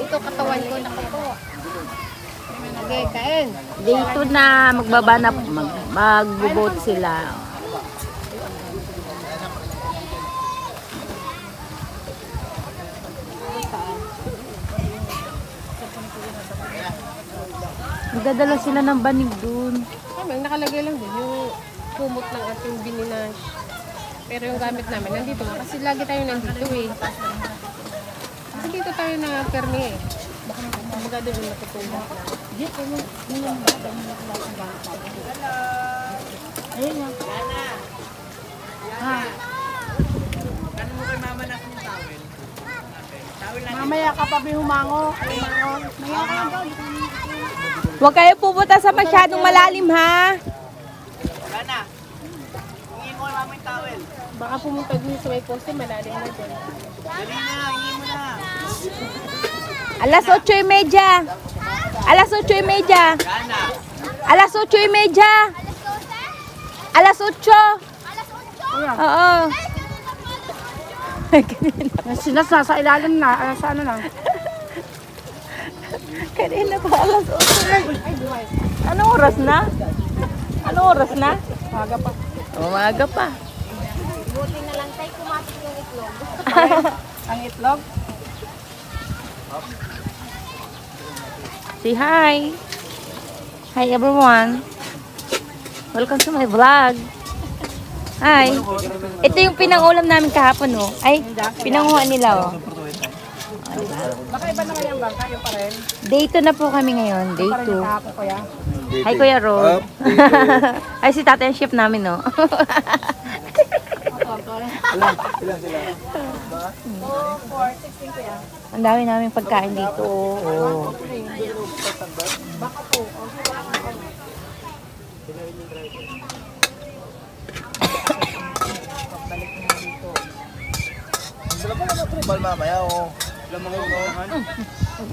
dito katawan ko. Naku po. Okay, kain. Dito na magbaba na, mag-boat sila. Magdadala sila ng banig dun. Ang nakalagay lang din yung kumot ng ating bininash. Pero yung gamit namin nandito nga. Kasi lagi tayo nandito eh. Kasi dito tayo na permi eh. Baka maganda yung natutulog. Dito yung ayun yan. Ha? Kano mo kay mama na kung towel? Mamaya ka pa bihumango. Huwag kayo pupunta sa masyadong malalim, ha? Wala na. Hingin mo naman yung towel. Baka pumunta din sa may poste, malalim na dyan. Dali na, hingin mo na. Alas 8:30. Alas 8:30. Gana. Alas 8:30. Alas 8. Oo. Sila sa ilalim na, sa ano na. Kanina pa alas 8. Anong oras na? Anong oras na? Maga pa. Umaga pa. Buti na lang tayo kumatik yung itlog. Ang itlog? Say hi. Hi everyone. Welcome to my vlog. Hi. Ito yung pinangulam namin kahapon, oh. Ay, pinanguha nila, oh. Baka iba naman yung bangka, yung pa rin. Day 2 na po kami ngayon. Day 2. Kahapon ko yan. Hi, Kuya Ron. Ay, si tatay ang chef namin, no? Ang dami namin pagkain dito. Oh. Baka po. Sila pa naman tribal mamaya, oh.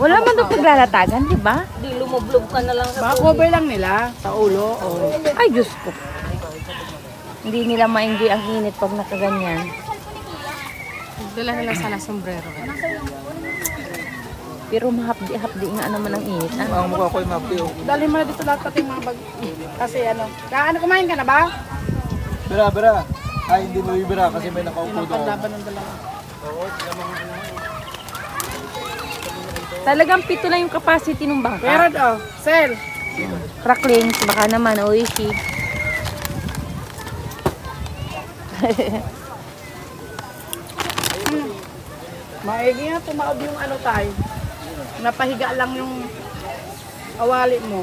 Wala man doon paglalatagan, di ba? Di lumublob ka na lang sa baka cover lang nila sa ulo. Oh. Ay, Diyos ko. Hindi nila ma-enjoy ang init pag nakaganyan. Dala nila sana sombrero. Pero mahapdi-hapdi nga naman ang init. Ah. Ang mukha ko yung mapdi, oh. Dali mo na dito lahat pati mga bag. Kasi ano. Kaano kumain ka na ba? Bira. Ay, hindi mo ibira kasi may nakaupo doon. Laban ng dalawa. Talagang 7 lang yung capacity ng bangka. Pero daw, sell. Cracklings, baka naman, oishi. Maigi nga tumaob yung ano tayo. Napahiga lang yung awali mo.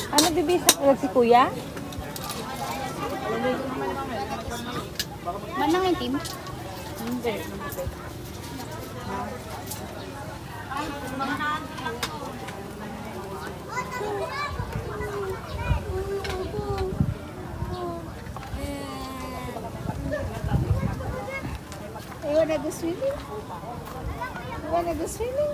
Ano bibisa ko si Kuya? Manang yung team? Hindi. You wanna go swimming? You wanna go swimming?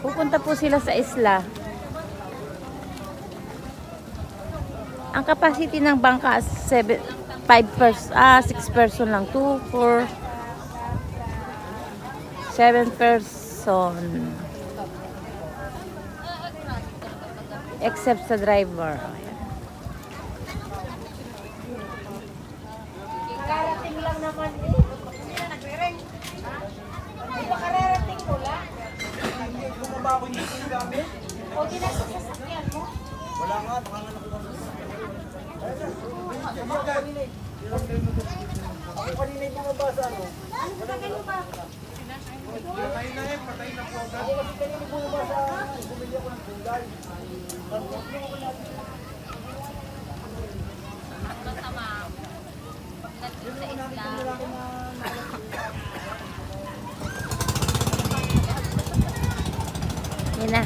Pupunta po sila sa isla. Ang capacity ng bangka 6 person lang. 2, 4, 7 person. Except sa driver. Karating lang naman eh. Hindi na nagre-ring. Di ba kararating mo lang? Bumaba ako dito yung gamit. O dinasasakyan mo? Wala nga, pangalan ako kami. Ako kanina yung bumaba sa ano? Ano ba ganun ba? Patay na eh, patay na po agad. Ako kasi kanina bumaba sa bumili ako ng gulay. Yan na.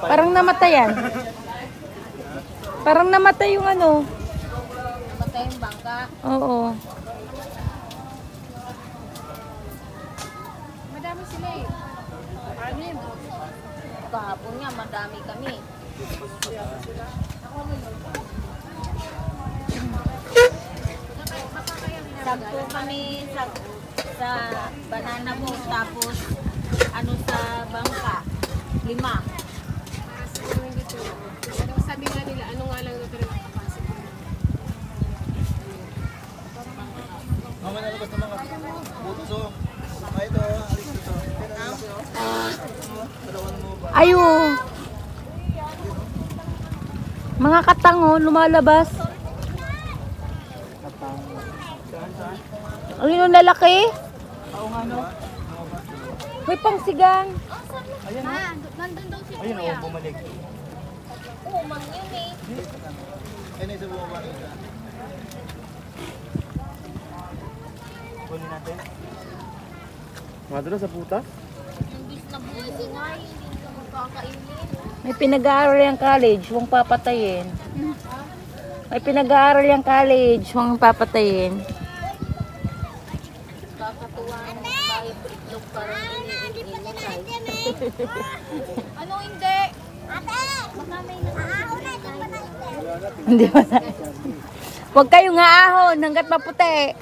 Parang namatay yan. Parang namatay yung ano. Namatay yung bangka. Oo. Madami sila eh. Anim. Kahapon nga, madami kami. Sagpo kami sa banana boat, tapos ano sa bangka, 5. Siguro hindi to. Ano, sabi nga nila, ano nga lang ito rin nakapasok. Mama nalabas ng mga butos oh. Ay ito, alis dito. Ayo. Mga katango lumalabas. Ang yung lalaki? Oo nga no. May pangsigang. Ayan oh. Nandun daw si Ayun oh, bumalik. Umang yun eh. Ayun isa bumaba isa. Kunin natin. Madalo sa puta? Imbis na buhay, hindi ka magkakainin. May pinag-aaral yung college, huwag papatayin. May pinag-aaral yung college, huwag papatayin. Kakatuwa ng kahit itlog parang iniintay. Ano hindi? Baka may Hindi ba na? Huwag kayong aahon hanggat maputi.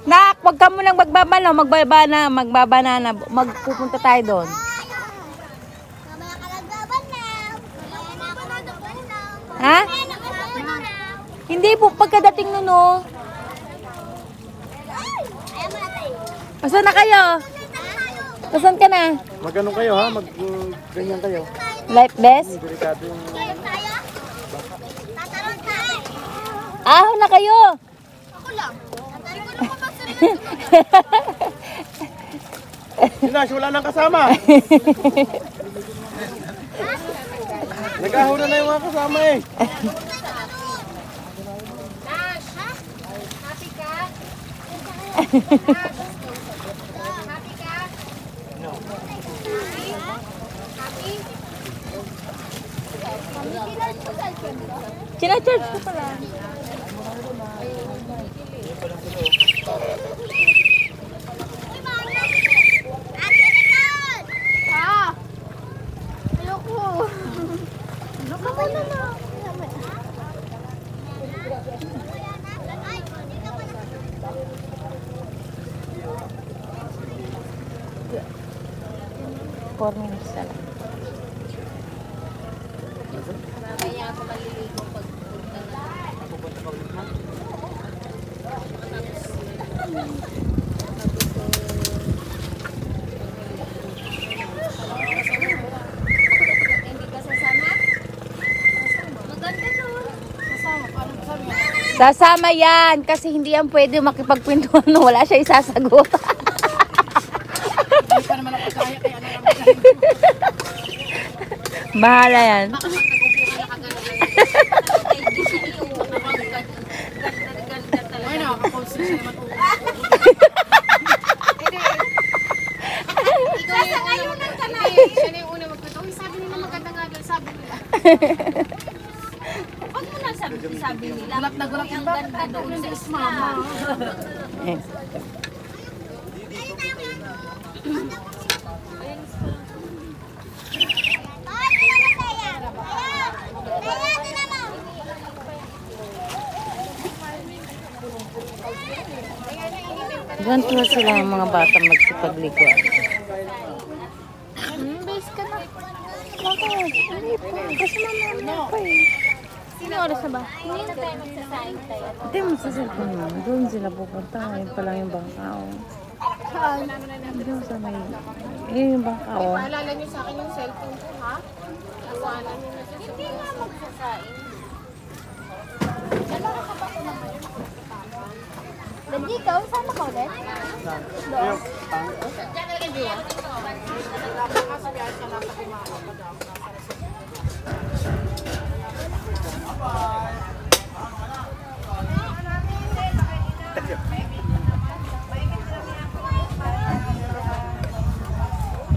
Nak, huwag ka munang magbabano, magbabanana, magpupunta tayo doon. Ha? Hindi po, pagkadating nun, oh. Asan na kayo? Asan ka na? Magano kayo ha? Ganyan kayo. Life best? Delikado yung... Ahon na kayo! Sinash, wala nang kasama. Nag-ahon na yung mga kasama eh. Nash! Happy ka? Happy ka? No. Happy? Sinacharge ko pala. Ah! Ayoko. Ayoko na na. Four minutes na lang. Kaya ako maliligo pag punta na. Hindi ka sasama? Maganda nun. Sasama yan kasi hindi yan pwede makipagpintuan na wala siya isasagot. Hindi pa naman ako kaya, kaya ano lang. Bahala yan. Baka pag nag-upo ka na kagano'n. Ay, nakaka-post siya naman po. Sasangayunan ka na eh. Siya na yung una magpito. Uy, sabi nila maganda nga doon, sabi nila. Huwag mo na sabi nila. Gulat na gulat Ang ganda doon sa isma. Eh. Ganito sila yung mga bata magsipaglikod. Base ka na. Bakit? Hindi po. Kasi mamaya pa eh. Sino oras na ba? Hindi na tayo magsasaing tayo. Hindi mo sa cellphone mo. Doon sila pupunta. Yun pa lang yung bangkao. Saan? Doon sa may... yung bangkao. Paalala niyo sa akin yung cellphone ko, ha? Iwanan niyo na siya. Hindi nga magsasaing. Daddy, ikaw? Sama ka ulit? Doon.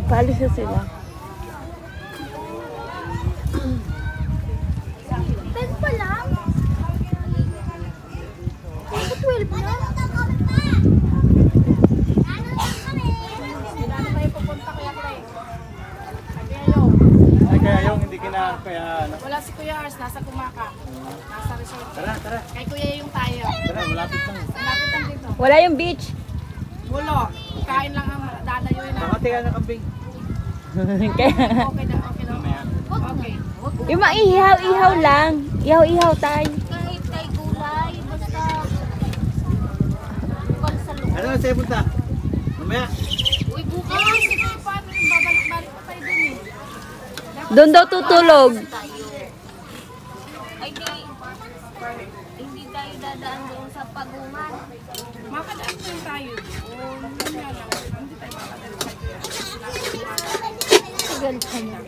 Paalis na sila. 10 pa lang? 12 na? Ay, kaya yung hindi kina, kaya ano. Wala si Kuya Ars, nasa Kumaka. Nasa resort. Tara, tara. Kay Kuya yung tayo. Tara, malapit lang. Malapit lang dito. Wala yung beach. Gulo. Kain lang ang dadayuin na. Makati ka na kambing. Kaya, Okay na, okay na. Okay. yung mga ihaw-ihaw lang. Ihaw-ihaw tayo. Kahit kay gulay, basta... Bukal sa loob. Ano, sa'yo punta? Mamaya. Uy, bukas. Sige, paano? Babalik-balik pa tayo dun eh. Doon daw tutulog. Tayo. Ay, hindi tayo dadaan doon sa pagungan. Makadaan din tayo. Hindi nga lang. Hindi tayo makadaan kay Kuya Ars. Tagal ka na.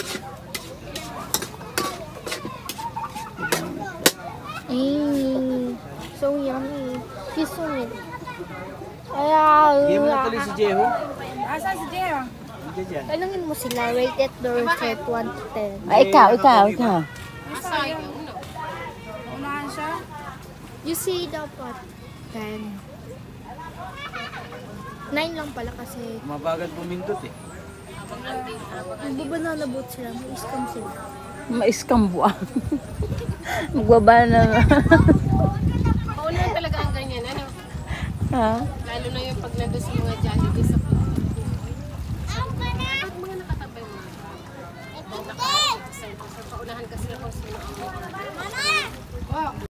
So yummy. He's so neat. Hindi mo na tuloy si Jeho. Asan si Jero? Hindi dyan. Tanungin mo sila, rated their set 1 to 10. Ay, ikaw. Asa yung uno. Unahan siya. You see, dapat 10. 9 lang pala kasi Mabagal pumindot eh. magbabanana boat sila, may scam sila. Mais-scam buwan. Magbaba na. Paulan talaga ang ganyan, ano? Ha? Lalo na yung pag nandun sa mga Jollibee sa Ba't mga nakatabay mo? Naka-cellphone. Paunahan kasi ako sa mga